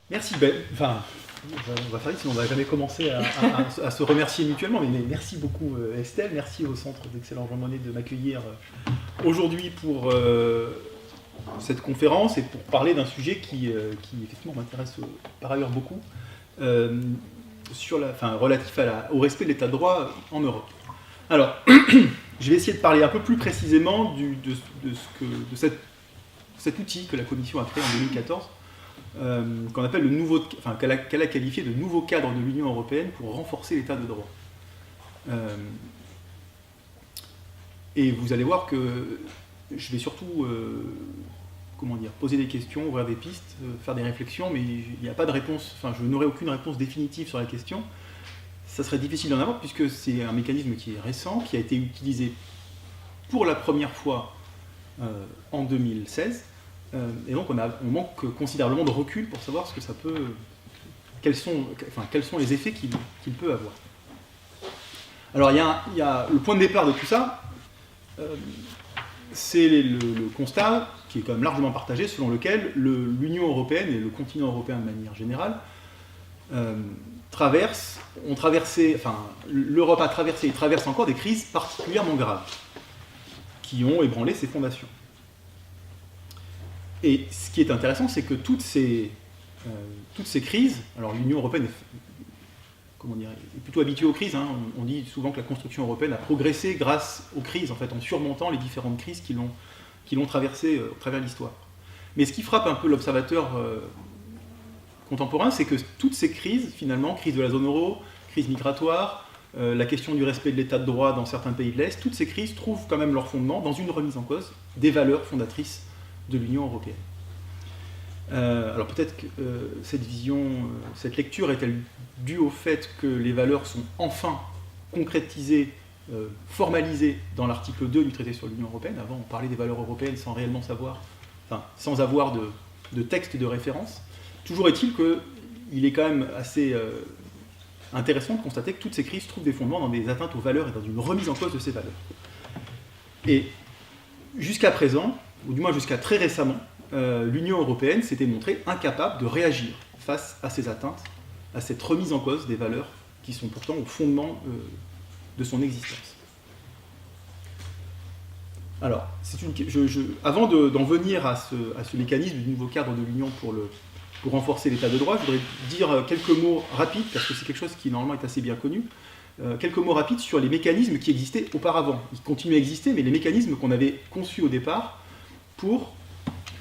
Merci. Enfin, on va faire vite, sinon on ne va jamais commencer à se remercier mutuellement. Mais merci beaucoup Estelle, merci au Centre d'Excellence Jean Monnet de m'accueillir aujourd'hui pour cette conférence et pour parler d'un sujet qui effectivement m'intéresse par ailleurs beaucoup, relatif au respect de l'état de droit en Europe. Alors, je vais essayer de parler un peu plus précisément de cet outil que la Commission a créé en 2014, qu'on appelle qu'elle a qualifié de nouveau cadre de l'Union européenne pour renforcer l'état de droit. Et vous allez voir que je vais surtout poser des questions, ouvrir des pistes, faire des réflexions, mais il n'y a pas de réponse, je n'aurai aucune réponse définitive sur la question. Ça serait difficile d'en avoir puisque c'est un mécanisme qui est récent, qui a été utilisé pour la première fois en 2016, et donc on manque considérablement de recul pour savoir ce que ça peut, quels sont les effets qu'il peut avoir. Alors il y a le point de départ de tout ça, c'est le constat qui est quand même largement partagé, selon lequel l'Union européenne et le continent européen de manière générale l'Europe a traversé et traverse encore des crises particulièrement graves qui ont ébranlé ses fondations. Et ce qui est intéressant, c'est que toutes ces crises, alors l'Union européenne est plutôt habituée aux crises, hein, on dit souvent que la construction européenne a progressé grâce aux crises, en fait, en surmontant les différentes crises qui l'ont traversée au travers de l'histoire. Mais ce qui frappe un peu l'observateur contemporain, c'est que toutes ces crises, finalement, crise de la zone euro, crise migratoire, la question du respect de l'état de droit dans certains pays de l'Est, toutes ces crises trouvent quand même leur fondement dans une remise en cause des valeurs fondatrices de l'Union européenne. Alors peut-être que cette lecture est-elle due au fait que les valeurs sont enfin concrétisées, formalisées dans l'article 2 du traité sur l'Union européenne. Avant, on parlait des valeurs européennes sans réellement savoir, sans avoir de texte de référence. Toujours est-il qu'il est quand même assez intéressant de constater que toutes ces crises trouvent des fondements dans des atteintes aux valeurs et dans une remise en cause de ces valeurs. Et jusqu'à présent, ou du moins jusqu'à très récemment, l'Union européenne s'était montrée incapable de réagir face à ces atteintes, à cette remise en cause des valeurs qui sont pourtant au fondement de son existence. Alors, avant d'en venir à ce mécanisme du nouveau cadre de l'Union pour renforcer l'état de droit, je voudrais dire quelques mots rapides, parce que c'est quelque chose qui normalement est assez bien connu, quelques mots rapides sur les mécanismes qui existaient auparavant. Ils continuent à exister, mais les mécanismes qu'on avait conçus au départ pour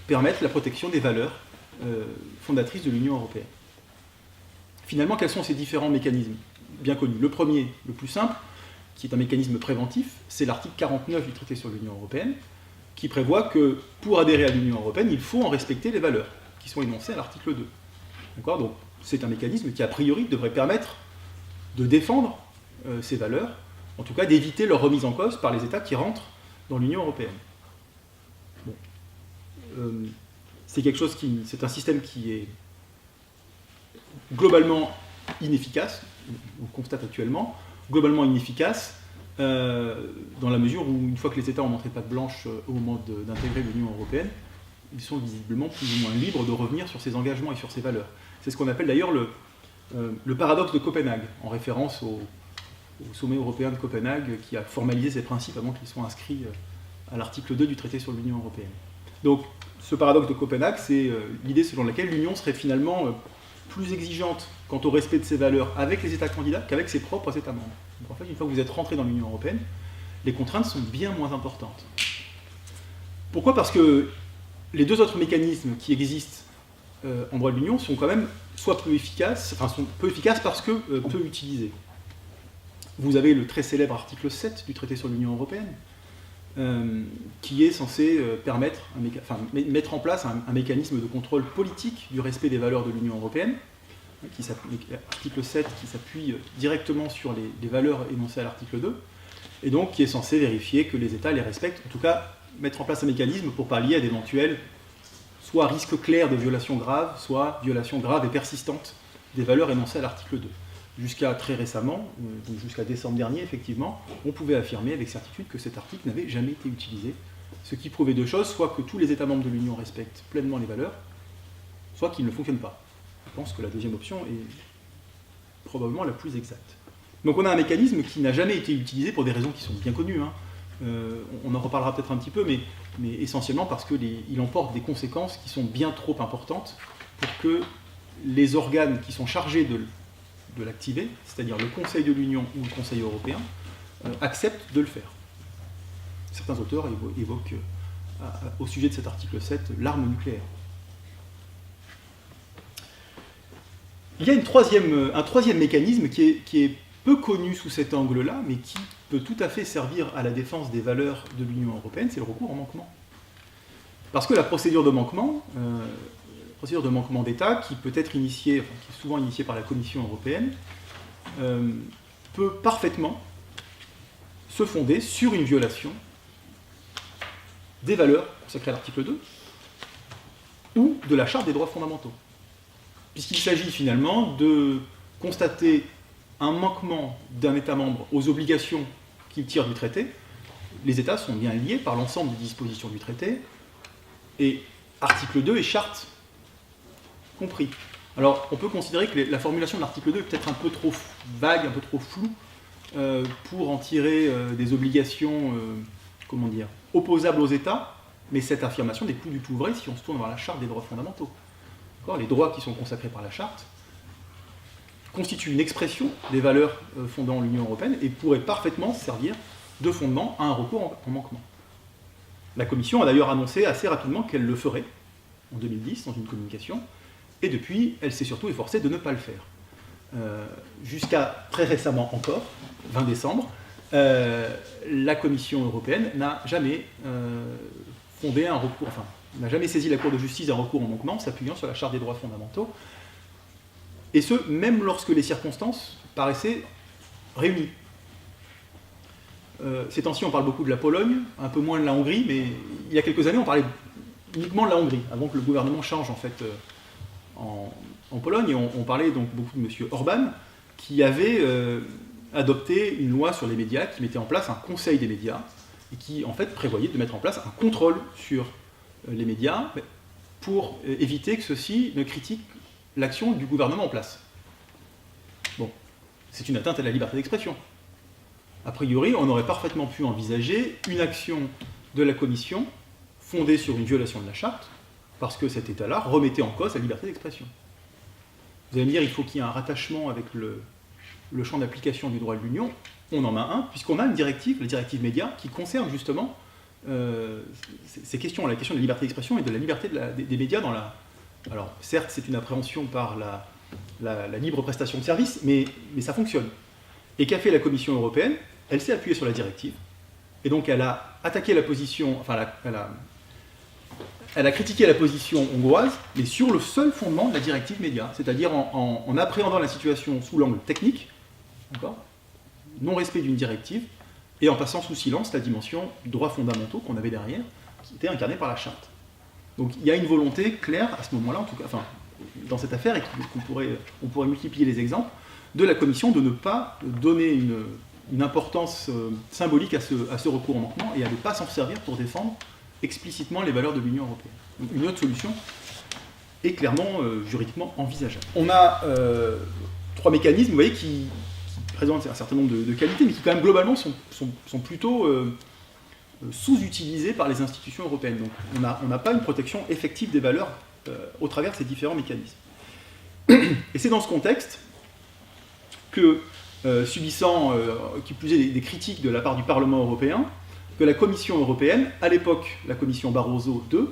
permettre la protection des valeurs fondatrices de l'Union européenne. Finalement, quels sont ces différents mécanismes bien connus? Le premier, le plus simple, qui est un mécanisme préventif, c'est l'article 49 du traité sur l'Union européenne, qui prévoit que pour adhérer à l'Union européenne, il faut en respecter les valeurs qui sont énoncées à l'article 2. D'accord? Donc c'est un mécanisme qui, a priori, devrait permettre de défendre ces valeurs, en tout cas d'éviter leur remise en cause par les États qui rentrent dans l'Union européenne. C'est un système qui est globalement inefficace, on le constate actuellement, globalement inefficace, dans la mesure où, une fois que les États ont montré patte blanche au moment d'intégrer l'Union européenne, ils sont visiblement plus ou moins libres de revenir sur ces engagements et sur ces valeurs. C'est ce qu'on appelle d'ailleurs le paradoxe de Copenhague, en référence au sommet européen de Copenhague qui a formalisé ces principes avant qu'ils soient inscrits à l'article 2 du traité sur l'Union européenne. Donc, ce paradoxe de Copenhague, c'est l'idée selon laquelle l'Union serait finalement plus exigeante quant au respect de ses valeurs avec les États candidats qu'avec ses propres États membres. Donc en fait, une fois que vous êtes rentré dans l'Union européenne, les contraintes sont bien moins importantes. Pourquoi? Parce que les deux autres mécanismes qui existent en droit de l'Union sont quand même soit peu efficaces, sont peu efficaces parce que peu utilisés. Vous avez le très célèbre article 7 du traité sur l'Union européenne, qui est censé mettre en place un mécanisme de contrôle politique du respect des valeurs de l'Union européenne, article 7 qui s'appuie directement sur les valeurs énoncées à l'article 2, et donc qui est censé vérifier que les États les respectent, en tout cas mettre en place un mécanisme pour pallier à d'éventuels soit risques clairs de violations graves, soit violations graves et persistantes des valeurs énoncées à l'article 2. Jusqu'à très récemment, donc jusqu'à décembre dernier, effectivement, on pouvait affirmer avec certitude que cet article n'avait jamais été utilisé, ce qui prouvait deux choses, soit que tous les États membres de l'Union respectent pleinement les valeurs, soit qu'ils ne fonctionnent pas. Je pense que la deuxième option est probablement la plus exacte. Donc on a un mécanisme qui n'a jamais été utilisé pour des raisons qui sont bien connues. On en reparlera peut-être un petit peu, mais essentiellement parce qu'il emporte des conséquences qui sont bien trop importantes pour que les organes qui sont chargés de l'activer, c'est-à-dire le Conseil de l'Union ou le Conseil européen, acceptent de le faire. Certains auteurs évoquent au sujet de cet article 7 l'arme nucléaire. Il y a un troisième mécanisme qui est peu connu sous cet angle-là, mais qui peut tout à fait servir à la défense des valeurs de l'Union européenne, c'est le recours en manquement. Parce que la procédure de manquement d'État, qui peut être initiée, enfin, qui est souvent initiée par la Commission européenne, peut parfaitement se fonder sur une violation des valeurs consacrées à l'article 2 ou de la Charte des droits fondamentaux. Puisqu'il s'agit finalement de constater un manquement d'un État membre aux obligations qu'il tire du traité. Les États sont bien liés par l'ensemble des dispositions du traité, et article 2 et charte compris. Alors, on peut considérer que la formulation de l'article 2 est peut-être un peu trop vague, un peu trop floue, pour en tirer des obligations, opposables aux États, mais cette affirmation n'est plus du tout vraie si on se tourne vers la Charte des droits fondamentaux. Les droits qui sont consacrés par la Charte constituent une expression des valeurs fondant l'Union européenne et pourraient parfaitement servir de fondement à un recours en manquement. La Commission a d'ailleurs annoncé assez rapidement qu'elle le ferait, en 2010, dans une communication, et depuis, elle s'est surtout efforcée de ne pas le faire. Jusqu'à très récemment encore, 20 décembre, la Commission européenne n'a jamais fondé un recours, enfin, n'a jamais saisi la Cour de justice d'un recours en manquement s'appuyant sur la Charte des droits fondamentaux, et ce, même lorsque les circonstances paraissaient réunies. Ces temps-ci, on parle beaucoup de la Pologne, un peu moins de la Hongrie, mais il y a quelques années, on parlait uniquement de la Hongrie, avant que le gouvernement change en fait en Pologne, et on parlait donc beaucoup de M. Orban, qui avait adopté une loi sur les médias, qui mettait en place un conseil des médias, et qui en fait prévoyait de mettre en place un contrôle sur les médias pour éviter que ceux-ci ne critiquent l'action du gouvernement en place. Bon, c'est une atteinte à la liberté d'expression. A priori, on aurait parfaitement pu envisager une action de la Commission fondée sur une violation de la Charte, parce que cet État-là remettait en cause la liberté d'expression. Vous allez me dire, il faut qu'il y ait un rattachement avec le champ d'application du droit de l'Union. On en a un, puisqu'on a une directive, la directive média, qui concerne justement ces questions, la question de la liberté d'expression et de la liberté des médias dans la... Alors, certes, c'est une appréhension par la libre prestation de services, mais ça fonctionne. Et qu'a fait la Commission européenne? Elle s'est appuyée sur la directive, et donc elle a attaqué la position, enfin, elle a critiqué la position hongroise, mais sur le seul fondement de la directive média, c'est-à-dire en appréhendant la situation sous l'angle technique, non-respect d'une directive, et en passant sous silence la dimension droits fondamentaux qu'on avait derrière, qui était incarnée par la Charte. Donc il y a une volonté claire, à ce moment-là, en tout cas, enfin, dans cette affaire, et on pourrait multiplier les exemples, de la Commission de ne pas donner une importance symbolique à ce recours en manquement et à ne pas s'en servir pour défendre explicitement les valeurs de l'Union européenne. Donc, une autre solution est clairement juridiquement envisageable. On a trois mécanismes, vous voyez, qui présentent un certain nombre de qualités, mais qui quand même globalement sont plutôt sous-utilisés par les institutions européennes. Donc on n'a pas une protection effective des valeurs au travers de ces différents mécanismes. Et c'est dans ce contexte que, subissant qui plus est des critiques de la part du Parlement européen, que la Commission européenne, à l'époque la Commission Barroso II,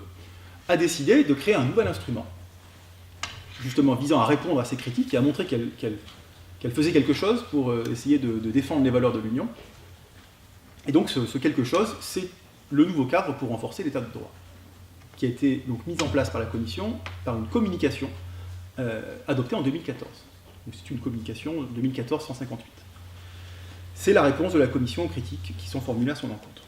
a décidé de créer un nouvel instrument, justement visant à répondre à ces critiques et à montrer qu'elle faisait quelque chose pour essayer de défendre les valeurs de l'Union. Et donc ce quelque chose, c'est le nouveau cadre pour renforcer l'état de droit, qui a été donc mis en place par la Commission par une communication adoptée en 2014. Donc, c'est une communication 2014-158. C'est la réponse de la Commission aux critiques qui sont formulées à son encontre.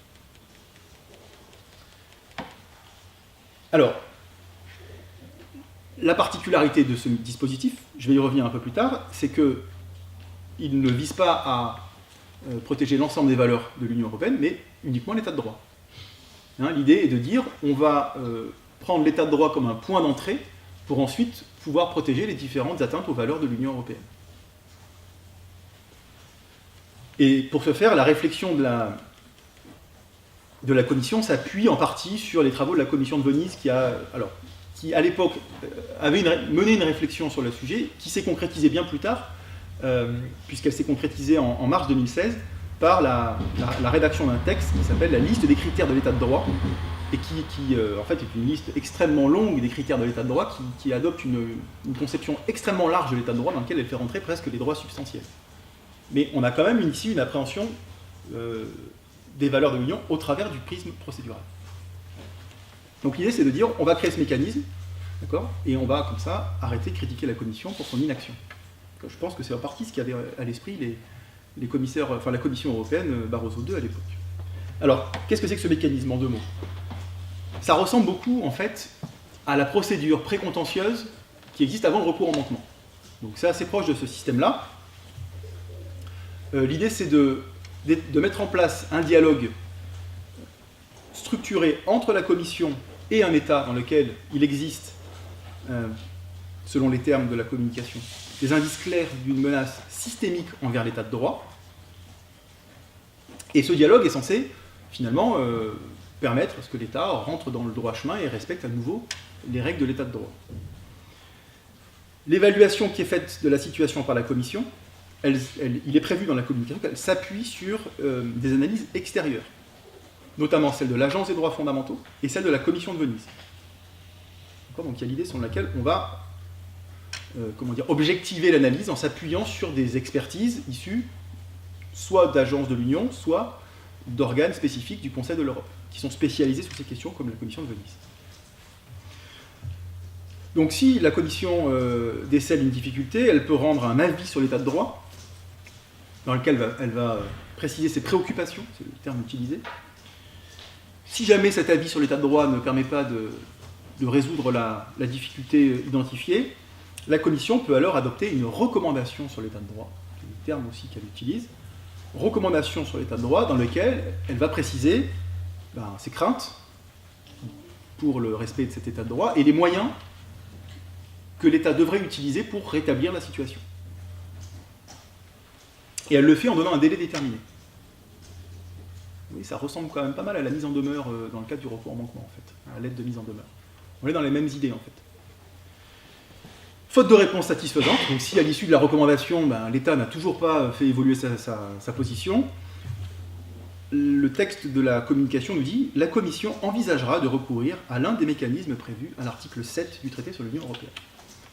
Alors, la particularité de ce dispositif, je vais y revenir un peu plus tard, c'est qu'il ne vise pas à protéger l'ensemble des valeurs de l'Union européenne, mais uniquement l'état de droit. L'idée est de dire on va prendre l'état de droit comme un point d'entrée pour ensuite pouvoir protéger les différentes atteintes aux valeurs de l'Union européenne. Et pour ce faire, la réflexion de la Commission s'appuie en partie sur les travaux de la Commission de Venise qui à l'époque avait mené une réflexion sur le sujet, qui s'est concrétisée bien plus tard, puisqu'elle s'est concrétisée en mars 2016 par la rédaction d'un texte qui s'appelle la liste des critères de l'état de droit, et qui en fait est une liste extrêmement longue des critères de l'état de droit qui adopte une conception extrêmement large de l'état de droit dans laquelle elle fait rentrer presque les droits substantiels. Mais on a quand même ici une appréhension des valeurs de l'Union au travers du prisme procédural. Donc l'idée c'est de dire on va créer ce mécanisme, d'accord, et on va comme ça arrêter de critiquer la Commission pour son inaction. Je pense que c'est en partie ce qu'avaient à l'esprit les commissaires, enfin la Commission européenne Barroso II à l'époque. Alors, qu'est-ce que c'est que ce mécanisme en 2 mots? Ça ressemble beaucoup en fait à la procédure précontentieuse qui existe avant le recours en manquement. Donc c'est assez proche de ce système-là. L'idée c'est de mettre en place un dialogue structuré entre la Commission et un État dans lequel il existe, selon les termes de la communication, des indices clairs d'une menace systémique envers l'état de droit. Et ce dialogue est censé, finalement, permettre à ce que l'État rentre dans le droit chemin et respecte à nouveau les règles de l'état de droit. L'évaluation qui est faite de la situation par la Commission, il est prévu dans la communication qu'elle s'appuie sur des analyses extérieures, notamment celle de l'Agence des droits fondamentaux et celle de la Commission de Venise. Donc il y a l'idée selon laquelle on va objectiver l'analyse en s'appuyant sur des expertises issues soit d'agences de l'Union, soit d'organes spécifiques du Conseil de l'Europe, qui sont spécialisés sur ces questions, comme la Commission de Venise. Donc si la Commission décèle une difficulté, elle peut rendre un avis sur l'état de droit, dans lequel elle va préciser ses préoccupations, c'est le terme utilisé. Si jamais cet avis sur l'état de droit ne permet pas de résoudre la difficulté identifiée, la Commission peut alors adopter une recommandation sur l'état de droit, c'est le terme aussi qu'elle utilise, recommandation sur l'état de droit, dans lequel elle va préciser ses craintes pour le respect de cet état de droit et les moyens que l'État devrait utiliser pour rétablir la situation. Et elle le fait en donnant un délai déterminé. Oui, ça ressemble quand même pas mal à la mise en demeure dans le cadre du recours en manquement, en fait, à l'aide de mise en demeure. On est dans les mêmes idées, en fait. Faute de réponse satisfaisante, donc si à l'issue de la recommandation, l'État n'a toujours pas fait évoluer sa position, le texte de la communication nous dit « La Commission envisagera de recourir à l'un des mécanismes prévus à l'article 7 du traité sur l'Union européenne. »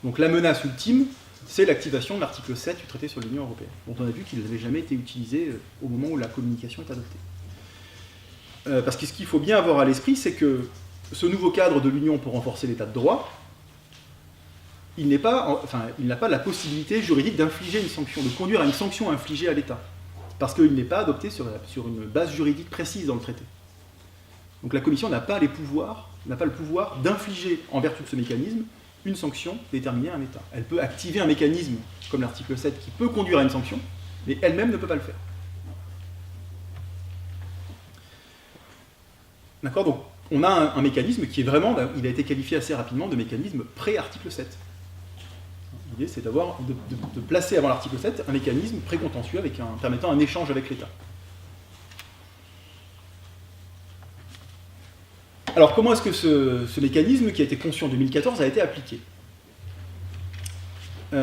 Donc la menace ultime, c'est l'activation de l'article 7 du traité sur l'Union européenne, dont on a vu qu'il n'avait jamais été utilisé au moment où la communication est adoptée. Parce que ce qu'il faut bien avoir à l'esprit, c'est que ce nouveau cadre de l'Union pour renforcer l'état de droit, il n'a pas la possibilité juridique d'infliger une sanction, de conduire à une sanction infligée à l'État, parce qu'il n'est pas adopté sur une base juridique précise dans le traité. Donc la Commission n'a pas le pouvoir d'infliger, en vertu de ce mécanisme, une sanction déterminée à un État. Elle peut activer un mécanisme, comme l'article 7, qui peut conduire à une sanction, mais elle-même ne peut pas le faire. D'accord ? Donc on a un mécanisme qui est vraiment, il a été qualifié assez rapidement de mécanisme pré-article 7. L'idée, c'est de placer avant l'article 7 un mécanisme précontentieux permettant un échange avec l'État. Alors, comment est-ce que ce mécanisme, qui a été conçu en 2014, a été appliqué ? Il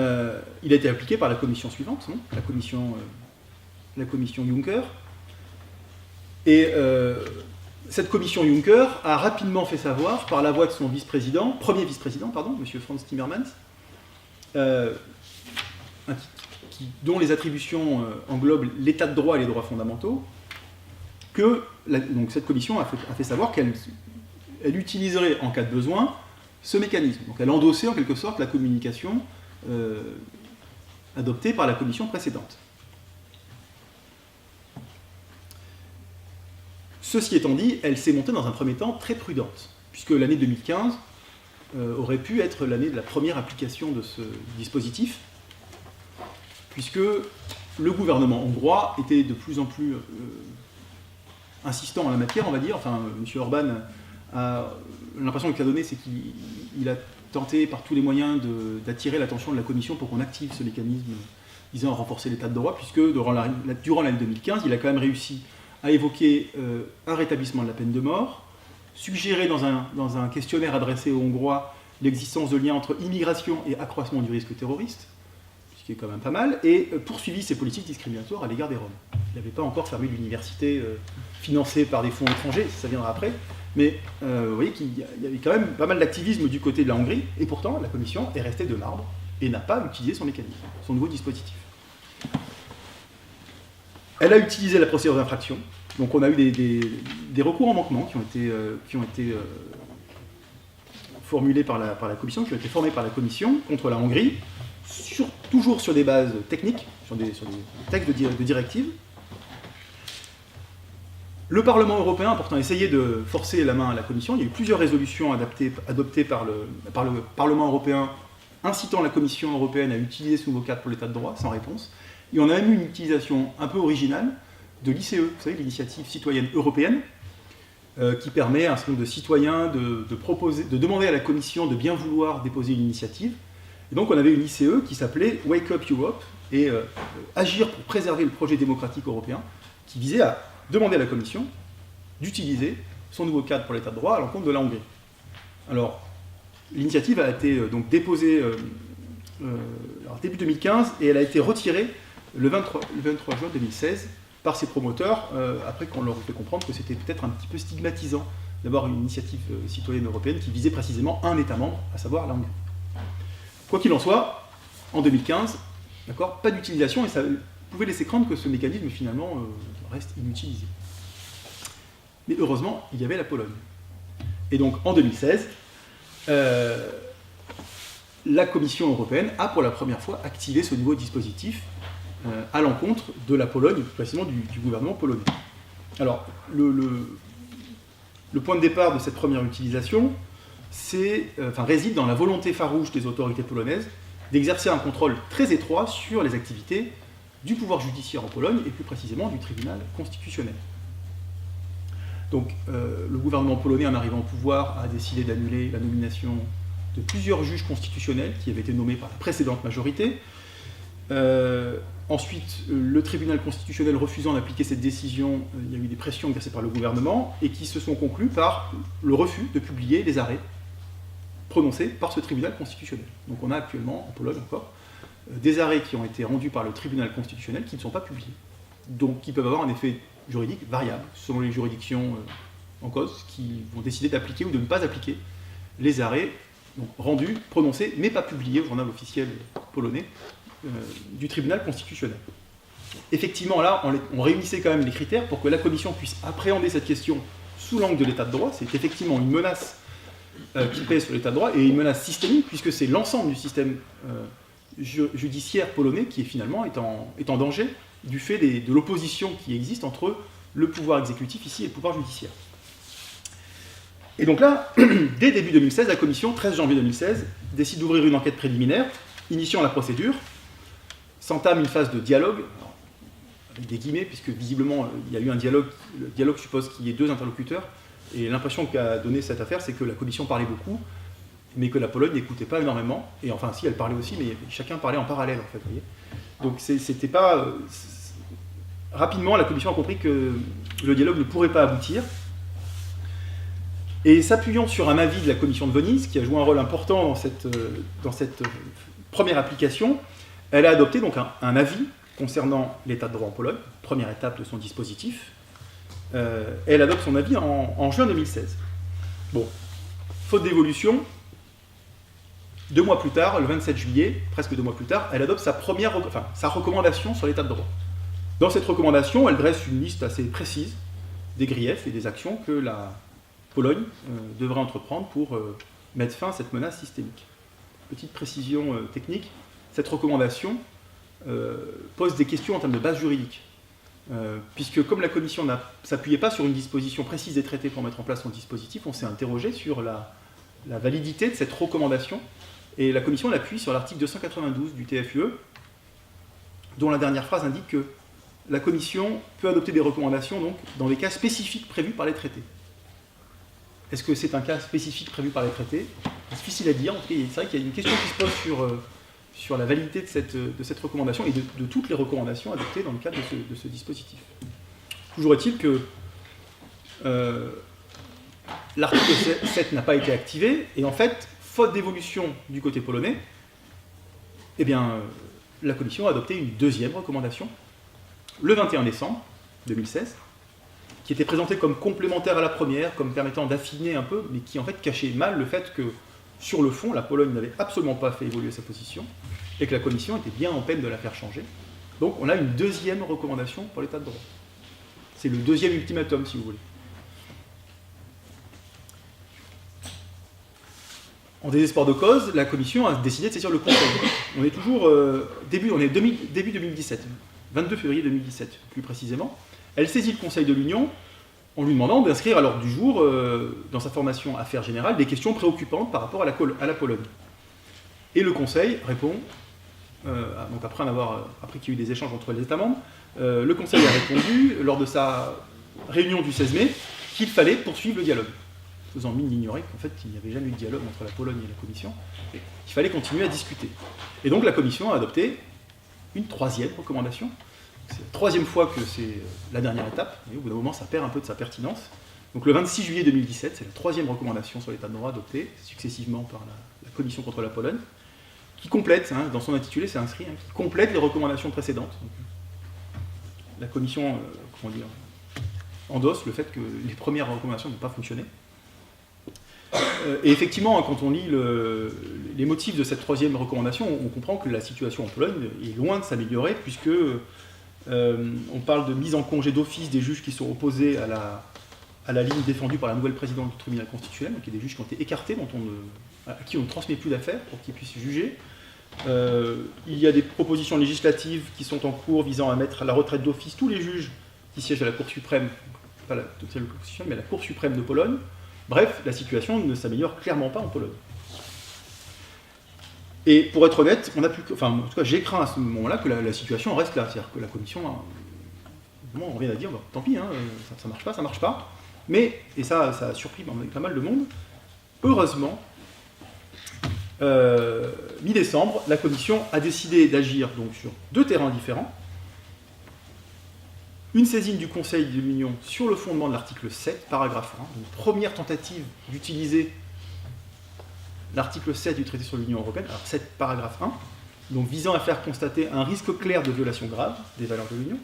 a été appliqué par la commission suivante, la commission Juncker. Et cette commission Juncker a rapidement fait savoir, par la voix de son premier vice-président, M. Frans Timmermans, dont les attributions englobent l'état de droit et les droits fondamentaux, que donc cette commission a fait savoir qu'elle utiliserait en cas de besoin ce mécanisme. Donc elle endossait en quelque sorte la communication adoptée par la commission précédente. Ceci étant dit, elle s'est montée dans un premier temps très prudente, puisque l'année 2015 aurait pu être l'année de la première application de ce dispositif, puisque le gouvernement hongrois était de plus en plus insistant en la matière, on va dire. Enfin, M. Orbán l'impression qu'il a donné, c'est qu'il a tenté par tous les moyens d'attirer l'attention de la Commission pour qu'on active ce mécanisme visant à renforcer l'état de droit, puisque durant l'année 2015, il a quand même réussi à évoquer un rétablissement de la peine de mort, suggérer dans un questionnaire adressé aux Hongrois l'existence de liens entre immigration et accroissement du risque terroriste, ce qui est quand même pas mal, et poursuivi ses politiques discriminatoires à l'égard des Roms. Il n'avait pas encore fermé l'université financée par des fonds étrangers, ça viendra après, mais vous voyez qu'il y avait quand même pas mal d'activisme du côté de la Hongrie, et pourtant la Commission est restée de marbre et n'a pas utilisé son mécanisme, son nouveau dispositif. Elle a utilisé la procédure d'infraction, donc on a eu des recours en manquement qui ont été formulés par la Commission, qui ont été formés par la Commission contre la Hongrie, toujours sur des bases techniques, sur des textes de directives. Le Parlement européen a pourtant essayé de forcer la main à la Commission. Il y a eu plusieurs résolutions adoptées par le Parlement européen incitant la Commission européenne à utiliser ce nouveau cadre pour l'état de droit, sans réponse. Et on a même eu une utilisation un peu originale de l'ICE, vous savez, l'initiative citoyenne européenne, qui permet à un certain nombre de citoyens de demander à la Commission de bien vouloir déposer une initiative. Et donc on avait une ICE qui s'appelait Wake Up Europe, et Agir pour préserver le projet démocratique européen, qui visait à demander à la Commission d'utiliser son nouveau cadre pour l'état de droit à l'encontre de la Hongrie. Alors, l'initiative a été donc déposée début 2015, et elle a été retirée le 23 juin 2016 par ses promoteurs, après qu'on leur ait fait comprendre que c'était peut-être un petit peu stigmatisant d'avoir une initiative citoyenne européenne qui visait précisément un État membre, à savoir la Hongrie. Quoi qu'il en soit, en 2015, pas d'utilisation, et ça pouvait laisser craindre que ce mécanisme finalement reste inutilisé. Mais heureusement, il y avait la Pologne. Et donc en 2016, la Commission européenne a pour la première fois activé ce nouveau dispositif à l'encontre de la Pologne, précisément du gouvernement polonais. Alors, le point de départ de cette première utilisation réside dans la volonté farouche des autorités polonaises d'exercer un contrôle très étroit sur les activités du pouvoir judiciaire en Pologne, et plus précisément du tribunal constitutionnel. Donc, le gouvernement polonais, en arrivant au pouvoir, a décidé d'annuler la nomination de plusieurs juges constitutionnels qui avaient été nommés par la précédente majorité. Ensuite, le tribunal constitutionnel refusant d'appliquer cette décision, il y a eu des pressions exercées par le gouvernement, et qui se sont conclues par le refus de publier les arrêts prononcés par ce tribunal constitutionnel. Donc on a actuellement, en Pologne encore, des arrêts qui ont été rendus par le tribunal constitutionnel qui ne sont pas publiés, donc qui peuvent avoir un effet juridique variable selon les juridictions en cause, qui vont décider d'appliquer ou de ne pas appliquer les arrêts donc, rendus, prononcés, mais pas publiés au journal officiel polonais du tribunal constitutionnel. Effectivement, là, on réunissait quand même les critères pour que la Commission puisse appréhender cette question sous l'angle de l'état de droit. C'est effectivement une menace qui pèse sur l'état de droit, et une menace systémique, puisque c'est l'ensemble du système judiciaire polonais qui finalement est en danger du fait de l'opposition qui existe entre le pouvoir exécutif ici et le pouvoir judiciaire. Et donc là, dès début 2016, la Commission, 13 janvier 2016, décide d'ouvrir une enquête préliminaire, initiant la procédure, s'entame une phase de dialogue, alors, avec des guillemets, puisque visiblement il y a eu un dialogue. Le dialogue suppose qu'il y ait deux interlocuteurs, et l'impression qu'a donné cette affaire, c'est que la Commission parlait beaucoup, mais que la Pologne n'écoutait pas énormément, et enfin si, elle parlait aussi, mais chacun parlait en parallèle, en fait, vous voyez. Donc c'était pas... Rapidement, la Commission a compris que le dialogue ne pourrait pas aboutir, et s'appuyant sur un avis de la Commission de Venise, qui a joué un rôle important dans cette première application, elle a adopté donc un avis concernant l'état de droit en Pologne, première étape de son dispositif. Elle adopte son avis en juin 2016. Bon, faute d'évolution, 2 mois plus tard, le 27 juillet, presque 2 mois plus tard, elle adopte sa recommandation sur l'état de droit. Dans cette recommandation, elle dresse une liste assez précise des griefs et des actions que la Pologne devrait entreprendre pour mettre fin à cette menace systémique. Petite précision technique, cette recommandation pose des questions en termes de base juridique. Puisque comme la Commission ne s'appuyait pas sur une disposition précise des traités pour mettre en place son dispositif, on s'est interrogé sur la validité de cette recommandation, et la Commission l'appuie sur l'article 292 du TFUE, dont la dernière phrase indique que la Commission peut adopter des recommandations donc, dans les cas spécifiques prévus par les traités. Est-ce que c'est un cas spécifique prévu par les traités? C'est difficile à dire. En tout cas, c'est vrai qu'il y a une question qui se pose sur la validité de cette recommandation et de toutes les recommandations adoptées dans le cadre de ce dispositif. Toujours est-il que l'article 7 n'a pas été activé, et en fait, faute d'évolution du côté polonais, eh bien, la Commission a adopté une deuxième recommandation, le 21 décembre 2016, qui était présentée comme complémentaire à la première, comme permettant d'affiner un peu, mais qui en fait cachait mal le fait que, sur le fond, la Pologne n'avait absolument pas fait évoluer sa position, et que la Commission était bien en peine de la faire changer. Donc on a une deuxième recommandation pour l'état de droit. C'est le deuxième ultimatum, si vous voulez. En désespoir de cause, la Commission a décidé de saisir le Conseil. On est toujours début 2017, 22 février 2017 plus précisément. Elle saisit le Conseil de l'Union en lui demandant d'inscrire à l'ordre du jour, dans sa formation Affaires générales, des questions préoccupantes par rapport à la Pologne. Et le Conseil répond, donc après qu'il y a eu des échanges entre les États membres, le Conseil a répondu, lors de sa réunion du 16 mai, qu'il fallait poursuivre le dialogue, faisant mine d'ignorer qu'en fait il n'y avait jamais eu de dialogue entre la Pologne et la Commission, et qu'il fallait continuer à discuter. Et donc la Commission a adopté une troisième recommandation. C'est la troisième fois que c'est la dernière étape, et au bout d'un moment ça perd un peu de sa pertinence. Donc le 26 juillet 2017, c'est la troisième recommandation sur l'état de droit adoptée successivement par la Commission contre la Pologne, qui complète, dans son intitulé c'est inscrit, qui complète les recommandations précédentes. Donc, la Commission endosse le fait que les premières recommandations n'ont pas fonctionné. Et effectivement, quand on lit les motifs de cette troisième recommandation, on comprend que la situation en Pologne est loin de s'améliorer, puisque on parle de mise en congé d'office des juges qui sont opposés à la ligne défendue par la nouvelle présidente du tribunal constitutionnel, donc il y a des juges qui ont été écartés, à qui on ne transmet plus d'affaires pour qu'ils puissent juger. Il y a des propositions législatives qui sont en cours visant à mettre à la retraite d'office tous les juges qui siègent à la Cour suprême, pas la Cour constitutionnelle, mais la Cour suprême de Pologne. Bref, la situation ne s'améliore clairement pas en Pologne. Et pour être honnête, en tout cas, j'ai craint à ce moment-là que la situation reste là. C'est-à-dire que la Commission, on revient à dire, tant pis, ça marche pas. Mais, et ça a surpris pas mal de monde, heureusement, mi-décembre, la Commission a décidé d'agir donc sur deux terrains différents. Une saisine du Conseil de l'Union sur le fondement de l'article 7, paragraphe 1, une première tentative d'utiliser l'article 7 du traité sur l'Union européenne, alors 7 paragraphe 1, donc visant à faire constater un risque clair de violation grave des valeurs de l'Union,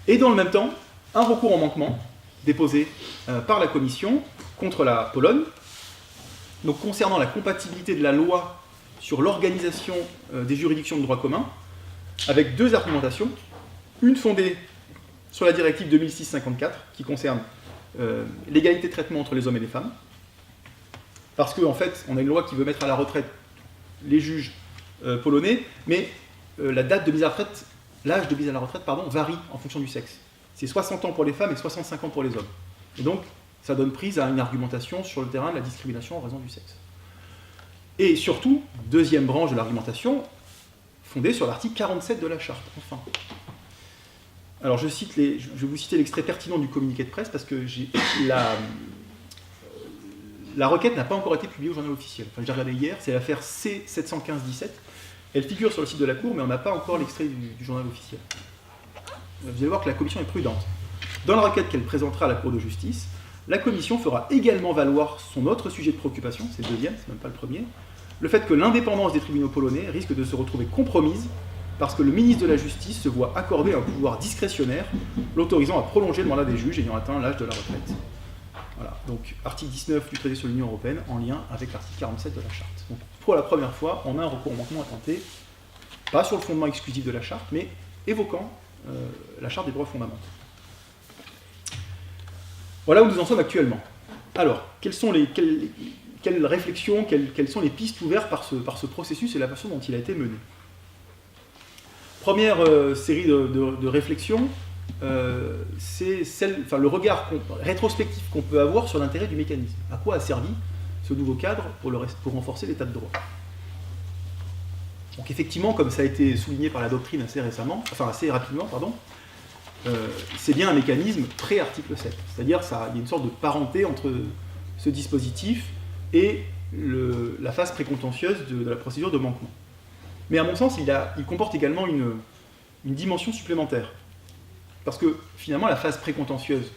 et dans le même temps, un recours en manquement déposé par la Commission contre la Pologne, donc concernant la compatibilité de la loi sur l'organisation des juridictions de droit commun, avec deux argumentations, une fondée sur la directive 2006-54, qui concerne l'égalité de traitement entre les hommes et les femmes, parce qu'en fait, on a une loi qui veut mettre à la retraite les juges polonais, mais l'âge de mise à la retraite, varie en fonction du sexe. C'est 60 ans pour les femmes et 65 ans pour les hommes. Et donc, ça donne prise à une argumentation sur le terrain de la discrimination en raison du sexe. Et surtout, deuxième branche de l'argumentation, fondée sur l'article 47 de la Charte, enfin. Alors je vais vous citer l'extrait pertinent du communiqué de presse, parce que la requête n'a pas encore été publiée au journal officiel. Enfin, j'ai regardé hier, c'est l'affaire C715-17. Elle figure sur le site de la Cour, mais on n'a pas encore l'extrait du journal officiel. Vous allez voir que la Commission est prudente. Dans la requête qu'elle présentera à la Cour de justice, la Commission fera également valoir son autre sujet de préoccupation, c'est le deuxième, c'est même pas le premier, le fait que l'indépendance des tribunaux polonais risque de se retrouver compromise parce que le ministre de la Justice se voit accorder un pouvoir discrétionnaire l'autorisant à prolonger le mandat des juges ayant atteint l'âge de la retraite. Voilà, donc article 19 du traité sur l'Union européenne en lien avec l'article 47 de la Charte. Donc pour la première fois, on a un recours en manquement intenté, pas sur le fondement exclusif de la Charte, mais évoquant la Charte des droits fondamentaux. Voilà où nous en sommes actuellement. Alors, quelles réflexions, quelles sont les pistes ouvertes par ce processus et la façon dont il a été mené? Première série de réflexions, c'est le regard rétrospectif qu'on peut avoir sur l'intérêt du mécanisme. À quoi a servi ce nouveau cadre pour renforcer l'état de droit? Donc effectivement, comme ça a été souligné par la doctrine assez rapidement, c'est bien un mécanisme pré-article 7. C'est-à-dire qu'il y a une sorte de parenté entre ce dispositif et la phase précontentieuse de la procédure de manquement. Mais à mon sens, il comporte également une dimension supplémentaire. Parce que finalement, la phase précontentieuse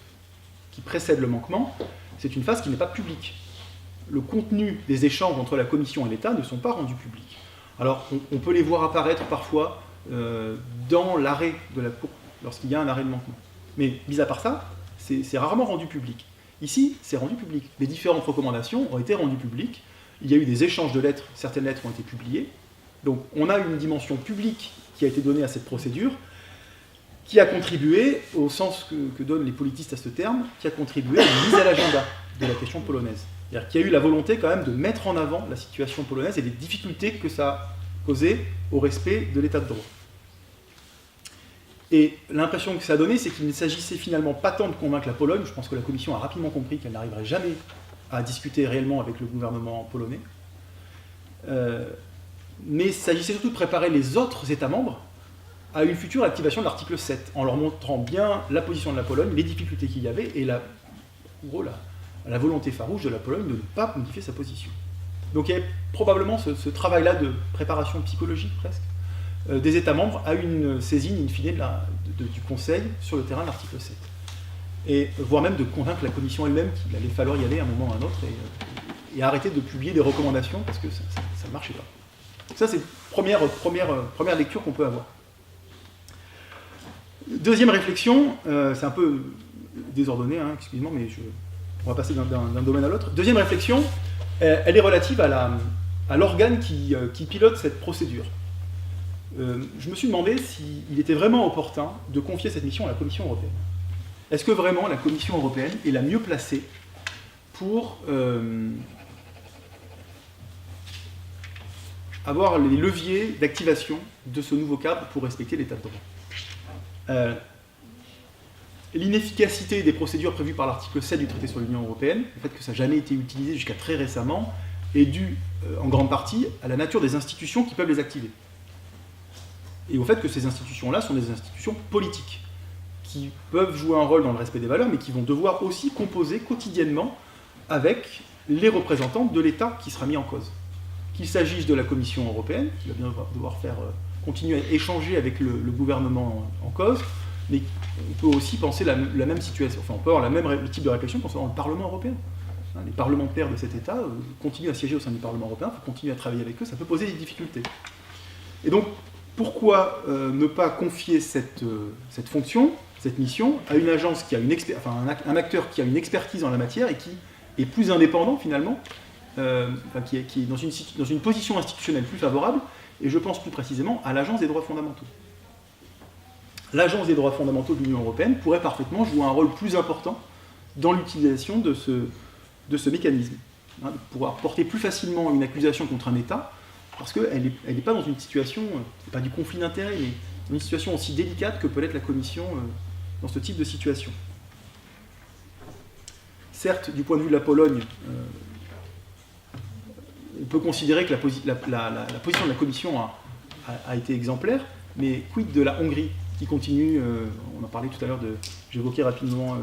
qui précède le manquement, c'est une phase qui n'est pas publique. Le contenu des échanges entre la Commission et l'État ne sont pas rendus publics. Alors, on peut les voir apparaître parfois dans l'arrêt de la Cour, lorsqu'il y a un arrêt de manquement. Mais, mis à part ça, c'est rarement rendu public. Ici, c'est rendu public. Les différentes recommandations ont été rendues publiques. Il y a eu des échanges de lettres, certaines lettres ont été publiées. Donc, on a une dimension publique qui a été donnée à cette procédure, qui a contribué, au sens que donnent les politistes à ce terme, qui a contribué à une mise à l'agenda de la question polonaise. C'est-à-dire qu'il y a eu la volonté quand même de mettre en avant la situation polonaise et les difficultés que ça a causé au respect de l'état de droit. Et l'impression que ça a donné, c'est qu'il ne s'agissait finalement pas tant de convaincre la Pologne, je pense que la Commission a rapidement compris qu'elle n'arriverait jamais à discuter réellement avec le gouvernement polonais, mais il s'agissait surtout de préparer les autres États membres à une future activation de l'article 7, en leur montrant bien la position de la Pologne, les difficultés qu'il y avait, et la volonté farouche de la Pologne de ne pas modifier sa position. Donc il y a probablement ce travail-là de préparation psychologique presque, des États membres à une saisine in fine du Conseil sur le terrain de l'article 7. Et voire même de convaincre la Commission elle-même qu'il allait falloir y aller à un moment ou à un autre et arrêter de publier des recommandations parce que ça ne marchait pas. Ça, c'est première lecture qu'on peut avoir. Deuxième réflexion, c'est un peu désordonné, hein, excusez-moi, mais on va passer d'un domaine à l'autre. Deuxième réflexion, elle est relative à l'organe qui pilote cette procédure. Je me suis demandé s'il était vraiment opportun de confier cette mission à la Commission européenne. Est-ce que vraiment la Commission européenne est la mieux placée pour avoir les leviers d'activation de ce nouveau cadre pour respecter l'état de droit? L'inefficacité des procédures prévues par l'article 7 du traité sur l'Union européenne, le fait que ça n'a jamais été utilisé jusqu'à très récemment, est due en grande partie à la nature des institutions qui peuvent les activer. Et au fait que ces institutions-là sont des institutions politiques, qui peuvent jouer un rôle dans le respect des valeurs, mais qui vont devoir aussi composer quotidiennement avec les représentants de l'État qui sera mis en cause. Qu'il s'agisse de la Commission européenne, qui va bien devoir continuer à échanger avec le gouvernement en cause, mais on peut aussi penser la même situation, enfin on peut avoir le type de réflexion concernant le Parlement européen. Les parlementaires de cet État continuent à siéger au sein du Parlement européen, il faut continuer à travailler avec eux, ça peut poser des difficultés. Et donc, pourquoi ne pas confier cette fonction, cette mission, à une agence qui a un acteur qui a une expertise en la matière et qui est plus indépendant finalement, qui est dans une position institutionnelle plus favorable, et je pense plus précisément à l'Agence des droits fondamentaux. L'Agence des droits fondamentaux de l'Union européenne pourrait parfaitement jouer un rôle plus important dans l'utilisation de ce mécanisme, de pouvoir porter plus facilement une accusation contre un État, parce qu'elle n'est pas dans une situation, pas du conflit d'intérêts, mais dans une situation aussi délicate que peut l'être la Commission dans ce type de situation. Certes, du point de vue de la Pologne, on peut considérer que la position de la Commission a été exemplaire, mais quid de la Hongrie, qui continue, on en parlait tout à l'heure, j'évoquais rapidement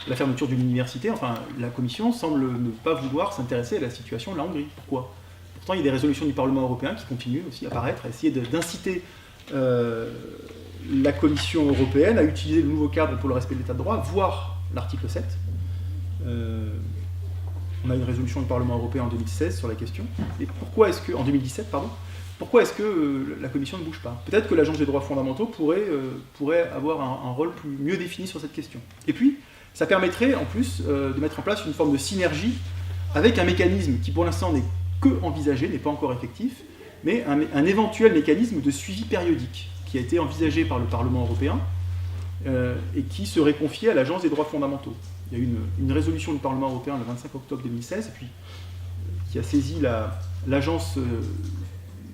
la fermeture d'une université, enfin la Commission semble ne pas vouloir s'intéresser à la situation de la Hongrie. Pourquoi ? Pourtant, il y a des résolutions du Parlement européen qui continuent aussi à apparaître, à essayer d'inciter la Commission européenne à utiliser le nouveau cadre pour le respect de l'état de droit, voire l'article 7. On a une résolution du Parlement européen en 2016 sur la question. Et pourquoi est-ce que, en 2017, pardon, pourquoi est-ce que la Commission ne bouge pas ? Peut-être que l'Agence des droits fondamentaux pourrait avoir un rôle mieux défini sur cette question. Et puis, ça permettrait en plus de mettre en place une forme de synergie avec un mécanisme qui pour l'instant n'est que envisagé, n'est pas encore effectif, mais un éventuel mécanisme de suivi périodique qui a été envisagé par le Parlement européen et qui serait confié à l'Agence des droits fondamentaux. Il y a eu une résolution du Parlement européen le 25 octobre 2016 et puis, qui a saisi l'Agence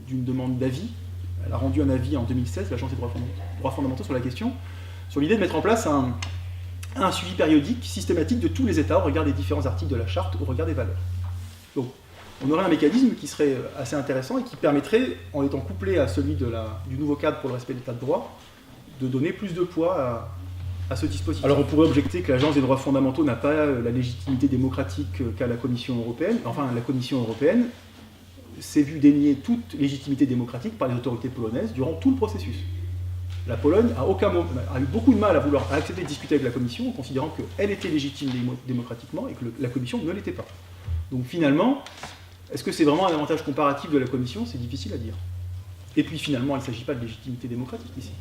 d'une demande d'avis. Elle a rendu un avis en 2016, l'Agence des droits fondamentaux sur la question, sur l'idée de mettre en place un suivi périodique, systématique de tous les États au regard des différents articles de la Charte, au regard des valeurs. Donc, on aurait un mécanisme qui serait assez intéressant et qui permettrait, en étant couplé à celui du nouveau cadre pour le respect de l'état de droit, de donner plus de poids à ce dispositif. Alors on pourrait objecter que l'Agence des droits fondamentaux n'a pas la légitimité démocratique qu'a la Commission européenne. Enfin, la Commission européenne s'est vue dénier toute légitimité démocratique par les autorités polonaises durant tout le processus. La Pologne a eu beaucoup de mal à accepter de discuter avec la Commission en considérant qu'elle était légitime démocratiquement et que la Commission ne l'était pas. Donc finalement, est-ce que c'est vraiment un avantage comparatif de la Commission? C'est difficile à dire. Et puis finalement, il ne s'agit pas de légitimité démocratique ici.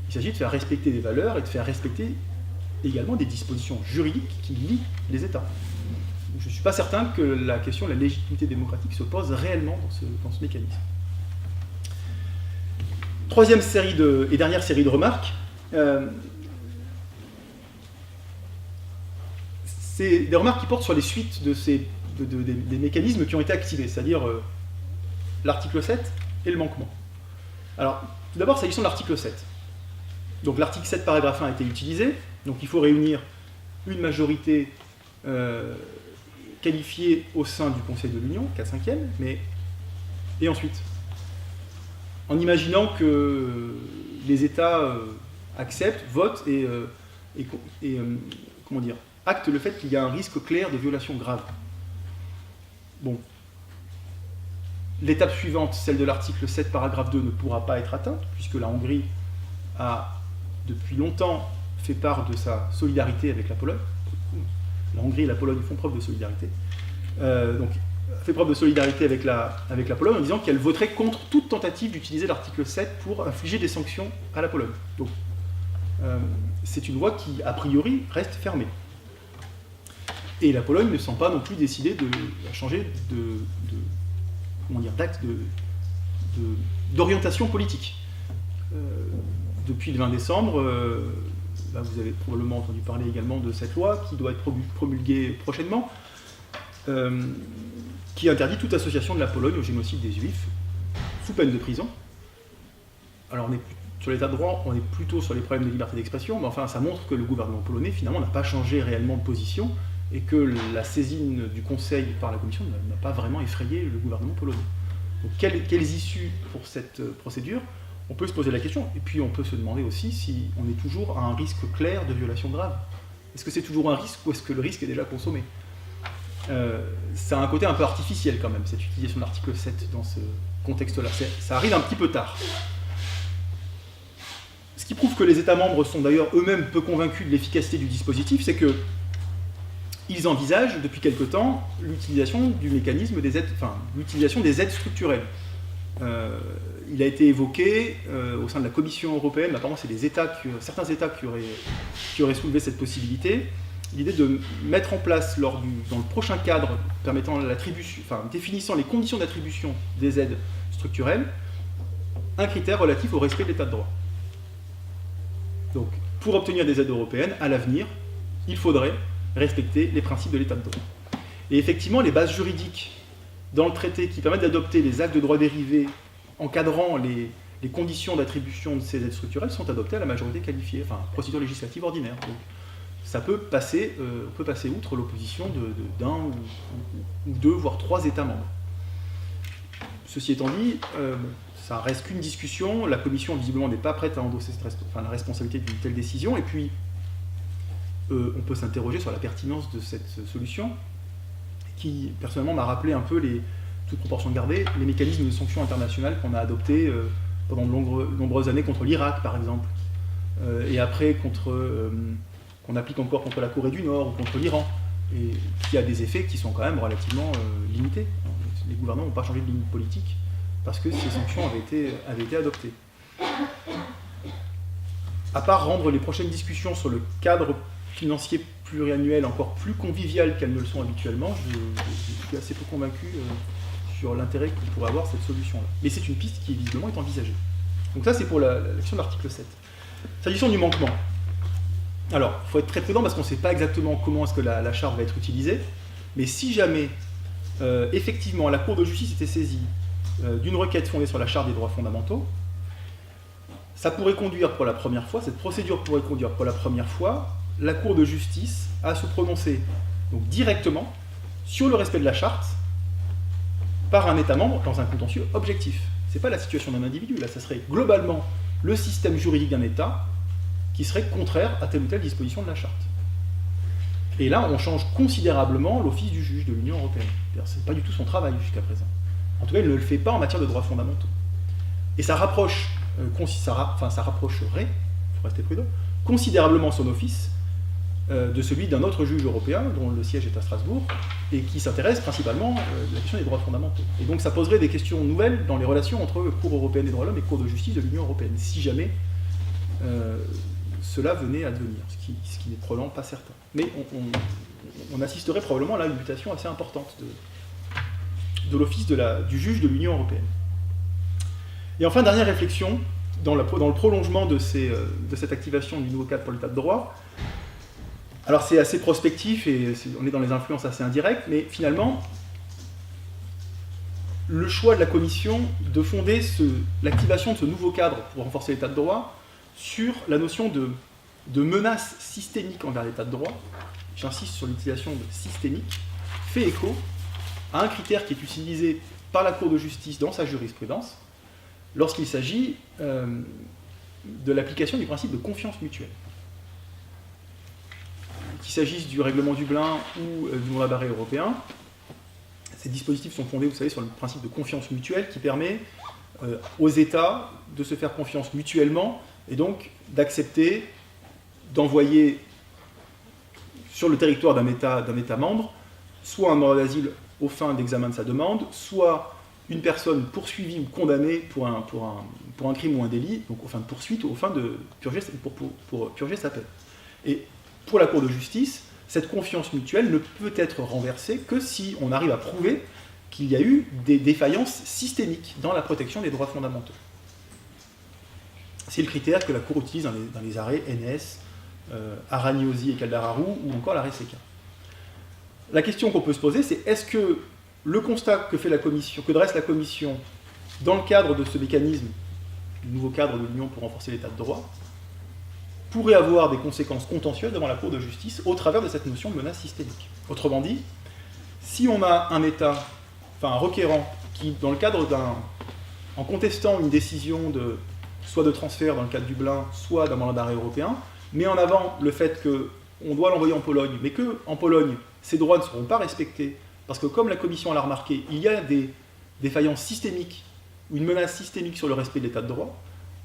Il s'agit de faire respecter des valeurs et de faire respecter également des dispositions juridiques qui lient les États. Je ne suis pas certain que la question de la légitimité démocratique se pose réellement dans ce mécanisme. Troisième et dernière série de remarques. C'est des remarques qui portent sur les suites des mécanismes qui ont été activés, c'est-à-dire l'article 7 et le manquement. Alors, tout d'abord, s'agissant de l'article 7. Donc l'article 7, paragraphe 1 a été utilisé, donc il faut réunir une majorité qualifiée au sein du Conseil de l'Union, 4/5, et ensuite, en imaginant que les États acceptent, votent et actent le fait qu'il y a un risque clair de violation grave. Bon. L'étape suivante, celle de l'article 7, paragraphe 2, ne pourra pas être atteinte, puisque la Hongrie a depuis longtemps fait part de sa solidarité avec la Pologne. La Hongrie et la Pologne font preuve de solidarité. Donc, fait preuve de solidarité avec la Pologne en disant qu'elle voterait contre toute tentative d'utiliser l'article 7 pour infliger des sanctions à la Pologne. Donc, c'est une voie qui, a priori, reste fermée. Et la Pologne ne semble pas non plus décider de changer d'orientation politique. Depuis le 20 décembre, là vous avez probablement entendu parler également de cette loi qui doit être promulguée prochainement, qui interdit toute association de la Pologne au génocide des Juifs, sous peine de prison. Alors sur l'état de droit, on est plutôt sur les problèmes de liberté d'expression, mais enfin ça montre que le gouvernement polonais finalement n'a pas changé réellement de position et que la saisine du Conseil par la Commission n'a pas vraiment effrayé le gouvernement polonais. Donc quelles issues pour cette procédure? On peut se poser la question, et puis on peut se demander aussi si on est toujours à un risque clair de violation grave. Est-ce que c'est toujours un risque ou est-ce que le risque est déjà consommé? Ça a un côté un peu artificiel quand même, cette utilisation de l'article 7 dans ce contexte-là. Ça arrive un petit peu tard. Ce qui prouve que les États membres sont d'ailleurs eux-mêmes peu convaincus de l'efficacité du dispositif, c'est que ils envisagent depuis quelque temps l'utilisation du mécanisme des aides, l'utilisation des aides structurelles. Il a été évoqué au sein de la Commission européenne, apparemment c'est certains États qui auraient soulevé cette possibilité, l'idée de mettre en place dans le prochain cadre permettant définissant les conditions d'attribution des aides structurelles, un critère relatif au respect de l'état de droit. Donc, pour obtenir des aides européennes, à l'avenir, il faudrait respecter les principes de l'état de droit. Et effectivement, les bases juridiques dans le traité qui permettent d'adopter les actes de droit dérivé encadrant les conditions d'attribution de ces aides structurelles sont adoptées à la majorité qualifiée, procédure législative ordinaire. Donc, ça peut passer, on peut passer outre l'opposition d'un ou deux, voire trois États membres. Ceci étant dit, ça reste qu'une discussion, la Commission visiblement n'est pas prête à endosser la responsabilité d'une telle décision, et puis on peut s'interroger sur la pertinence de cette solution, qui personnellement m'a rappelé un peu, toute proportion gardée, les mécanismes de sanctions internationales qu'on a adoptés pendant de nombreuses années contre l'Irak par exemple, et après qu'on applique encore contre la Corée du Nord ou contre l'Iran, et qui a des effets qui sont quand même relativement limités. Les gouvernements n'ont pas changé de ligne politique parce que ces sanctions avaient été adoptées. À part rendre les prochaines discussions sur le cadre financier pluriannuel encore plus convivial qu'elles ne le sont habituellement, je suis assez peu convaincu sur l'intérêt que pourrait avoir cette solution-là. Mais c'est une piste qui visiblement est envisagée. Donc ça c'est pour la question de l'article 7. S'agissant du manquement, alors il faut être très prudent parce qu'on ne sait pas exactement comment est-ce que la charte va être utilisée, mais si jamais effectivement la Cour de justice était saisie d'une requête fondée sur la charte des droits fondamentaux, ça pourrait conduire pour la première fois, cette procédure pourrait conduire pour la première fois la Cour de justice à se prononcer donc, directement sur le respect de la charte par un État membre dans un contentieux objectif. Ce n'est pas la situation d'un individu, là, ça serait globalement le système juridique d'un État qui seraient contraires à telle ou telle disposition de la charte. Et là, on change considérablement l'office du juge de l'Union européenne. Ce n'est pas du tout son travail jusqu'à présent. En tout cas, il ne le fait pas en matière de droits fondamentaux. Et ça rapprocherait, il faut rester prudent, considérablement son office de celui d'un autre juge européen, dont le siège est à Strasbourg, et qui s'intéresse principalement à la question des droits fondamentaux. Et donc ça poserait des questions nouvelles dans les relations entre Cour européenne des droits de l'homme et Cour de justice de l'Union européenne, si jamais cela venait à devenir, ce qui n'est probablement pas certain. Mais on assisterait probablement à une mutation assez importante de l'office du juge de l'Union européenne. Et enfin, dernière réflexion, dans le prolongement de cette activation du nouveau cadre pour l'état de droit. Alors c'est assez prospectif et on est dans les influences assez indirectes, mais finalement, le choix de la Commission de fonder l'activation de ce nouveau cadre pour renforcer l'état de droit sur la notion de menace systémique envers l'état de droit, j'insiste sur l'utilisation de systémique, fait écho à un critère qui est utilisé par la Cour de justice dans sa jurisprudence lorsqu'il s'agit de l'application du principe de confiance mutuelle. Qu'il s'agisse du règlement Dublin ou du mandat d'arrêt européen, ces dispositifs sont fondés, vous savez, sur le principe de confiance mutuelle qui permet aux États de se faire confiance mutuellement et donc d'accepter d'envoyer sur le territoire d'un État membre soit un demandeur d'asile aux fins d'examen de sa demande, soit une personne poursuivie ou condamnée pour un crime ou un délit, donc aux fins de poursuite ou aux fins de pour purger sa peine. Et pour la Cour de justice, cette confiance mutuelle ne peut être renversée que si on arrive à prouver qu'il y a eu des défaillances systémiques dans la protection des droits fondamentaux. C'est le critère que la Cour utilise dans les arrêts NS, Aragnosi et Caldararo ou encore l'arrêt CK. La question qu'on peut se poser, c'est est-ce que le constat que dresse la Commission dans le cadre de ce mécanisme, du nouveau cadre de l'Union pour renforcer l'état de droit, pourrait avoir des conséquences contentieuses devant la Cour de justice au travers de cette notion de menace systémique. Autrement dit, si on a un État, un requérant, qui, dans le cadre en contestant une décision soit de transfert dans le cadre du Dublin, soit d'un mandat d'arrêt européen, met en avant le fait qu'on doit l'envoyer en Pologne, mais qu'en Pologne, ces droits ne seront pas respectés, parce que comme la Commission l'a remarqué, il y a des défaillances systémiques, ou une menace systémique sur le respect de l'état de droit,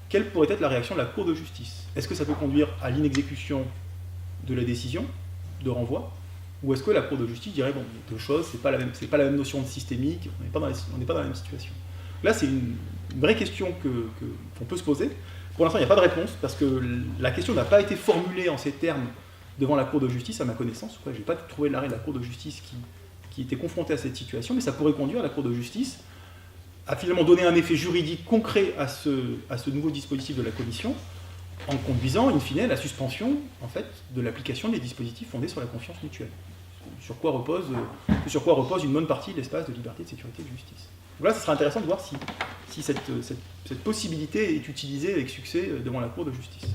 quelle pourrait être la réaction de la Cour de justice? Est-ce que ça peut conduire à l'inexécution de la décision de renvoi? Ou est-ce que la Cour de justice dirait, bon, deux choses, c'est pas la même notion de systémique, on n'est pas dans la même situation. Là, c'est une vraie question qu'on peut se poser. Pour l'instant, il n'y a pas de réponse, parce que la question n'a pas été formulée en ces termes devant la Cour de justice, à ma connaissance. Je n'ai pas trouvé l'arrêt de la Cour de justice qui était confronté à cette situation, mais ça pourrait conduire la Cour de justice à finalement donner un effet juridique concret à ce nouveau dispositif de la Commission, en conduisant, in fine, à la suspension en fait, de l'application des dispositifs fondés sur la confiance mutuelle, sur quoi repose une bonne partie de l'espace de liberté, de sécurité et de justice. Donc là, ce sera intéressant de voir si cette possibilité est utilisée avec succès devant la Cour de justice.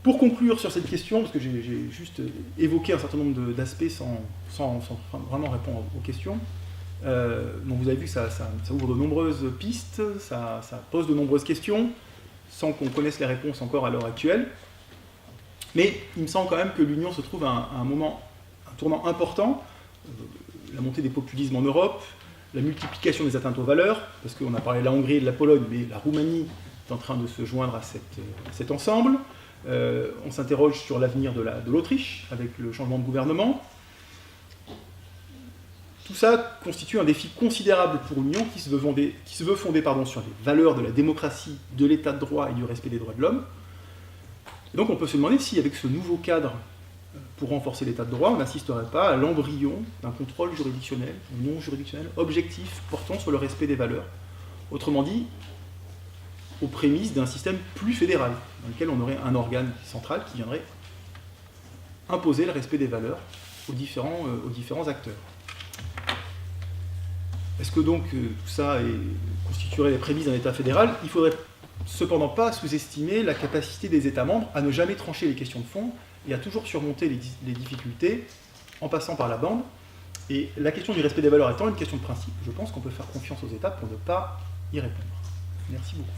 Pour conclure sur cette question, parce que j'ai juste évoqué un certain nombre d'aspects sans vraiment répondre aux questions, donc vous avez vu que ça ouvre de nombreuses pistes, ça pose de nombreuses questions, sans qu'on connaisse les réponses encore à l'heure actuelle. Mais il me semble quand même que l'Union se trouve à un tournant important, la montée des populismes en Europe, la multiplication des atteintes aux valeurs, parce qu'on a parlé de la Hongrie et de la Pologne, mais la Roumanie est en train de se joindre à cet ensemble. On s'interroge sur l'avenir de l'Autriche, avec le changement de gouvernement. Tout ça constitue un défi considérable pour l'Union qui se veut fonder sur les valeurs de la démocratie, de l'état de droit et du respect des droits de l'homme. Et donc on peut se demander si, avec ce nouveau cadre pour renforcer l'état de droit, on n'assisterait pas à l'embryon d'un contrôle juridictionnel, ou non juridictionnel, objectif, portant sur le respect des valeurs. Autrement dit, aux prémices d'un système plus fédéral, dans lequel on aurait un organe central qui viendrait imposer le respect des valeurs aux différents acteurs. Est-ce que donc tout ça constituerait les prémices d'un État fédéral? Il ne faudrait cependant pas sous-estimer la capacité des États membres à ne jamais trancher les questions de fond et à toujours surmonter les difficultés en passant par la bande. Et la question du respect des valeurs étant une question de principe, je pense qu'on peut faire confiance aux États pour ne pas y répondre. Merci beaucoup.